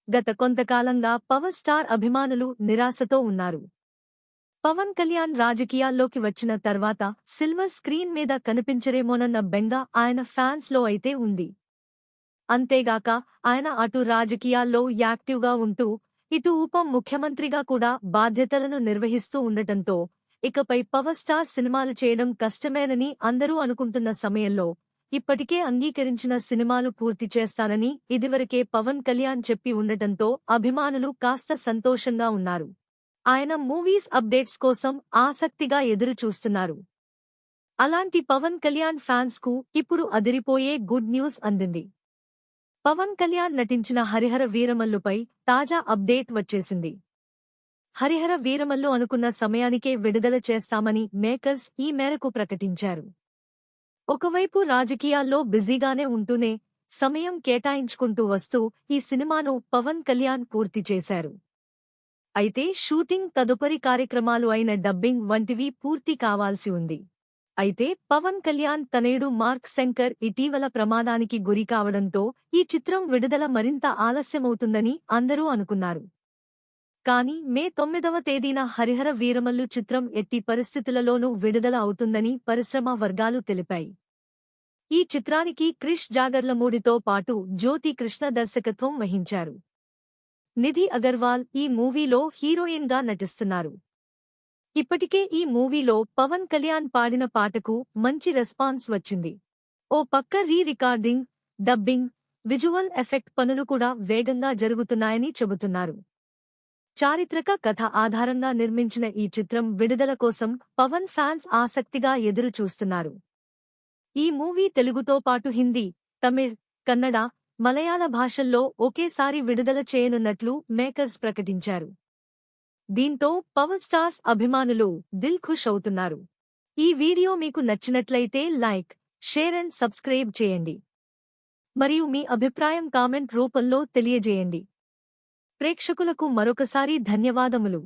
గత కొంతకాలంగా power star అభిమానులు నిరాశతో ఉన్నారు. పవన్ కళ్యాణ్ రాజకీయాల్లోకి వచ్చిన తర్వాత సిల్వర్ స్క్రీన్ మీద కనిపించరేమోనన్న బెంగ ఆయన ఫ్యాన్స్ లో అయితే ఉంది. అంతేగాక ఆయన అటు రాజకీయాల్లో యాక్టివ్గా ఉంటూ ఇటు ఉప ముఖ్యమంత్రిగా కూడా బాధ్యతలను నిర్వహిస్తూ ఉండటంతో ఇకపై పవర్ స్టార్ సినిమాలు చేయడం కష్టమేనని అందరూ అనుకుంటున్న సమయంలో ఇప్పటికే అంగీకరించిన సినిమాలు పూర్తి చేస్తానని ఇదివరకే పవన్ కళ్యాణ్ చెప్పి ఉండటంతో అభిమానులు కాస్త సంతోషంగా ఉన్నారు. ఆయన మూవీస్ అప్డేట్స్ కోసం ఆసక్తిగా ఎదురు చూస్తున్నారు. అలాంటి పవన్ కళ్యాణ్ ఫ్యాన్స్ కు ఇప్పుడు అదిరిపోయే గుడ్ న్యూస్ అందింది. పవన్ కళ్యాణ్ నటించిన హరిహర వీరమల్లుపై తాజా అప్డేట్ వచ్చేసింది. హరిహర వీరమల్లు అనుకున్న సమయానికే విడుదల చేస్తామని మేకర్స్ ఈ మేరకు ప్రకటించారు. ఒకవైపు రాజకీయాల్లో బిజీగానే ఉంటూనే సమయం కేటాయించుకుంటూ వస్తూ ఈ సినిమాను పవన్ కళ్యాణ్ పూర్తి చేశారు. అయితే షూటింగ్, తదుపరి కార్యక్రమాలు అయిన డబ్బింగ్ వంటివి పూర్తి కావాల్సి ఉంది. అయితే పవన్ కళ్యాణ్ తనయుడు మార్క్ శంకర్ ఇటీవల ప్రమాదానికి గురికావడంతో ఈ చిత్రం విడుదల మరింత ఆలస్యమవుతుందని అందరూ అనుకున్నారు. కానీ మే 9వ తేదీన హరిహర వీరమల్లు చిత్రం ఎట్టి పరిస్థితులలోనూ విడుదల అవుతుందని పరిశ్రమ వర్గాలు తెలిపాయి. ఈ చిత్రానికి క్రిష్ జాగర్లమూడితో పాటు జ్యోతి కృష్ణ దర్శకత్వం వహించారు. నిధి అగర్వాల్ ఈ మూవీలో హీరోయిన్గా నటిస్తున్నారు. ఇప్పటికే ఈ మూవీలో పవన్ కళ్యాణ్ పాడిన పాటకు మంచి రెస్పాన్స్ వచ్చింది. ఓ పక్క రీ-రికార్డింగ్, డబ్బింగ్, విజువల్ ఎఫెక్ట్ పనులు కూడా వేగంగా జరుగుతున్నాయని చెబుతున్నారు. చారిత్రక కథ ఆధారంగా నిర్మించిన ఈ చిత్రం విడుదల కోసం పవన్ ఫ్యాన్స్ ఆసక్తిగా ఎదురు చూస్తున్నారు. ఈ మూవీ తెలుగుతో పాటు హిందీ, తమిళ్, కన్నడ, మలయాళ భాషల్లో ఒకేసారి విడుదల చేయనున్నట్లు మేకర్స్ ప్రకటించారు. దీంతో పవర్ స్టార్స్ అభిమానులు దిల్ ఖుష్ అవుతున్నారు. ఈ వీడియో మీకు నచ్చినట్లయితే లైక్, షేర్ అండ్ సబ్స్క్రైబ్ చేయండి. మరియు మీ అభిప్రాయం కామెంట్ రూపంలో తెలియజేయండి. ప్రేక్షకులకు మరొకసారి ధన్యవాదములు.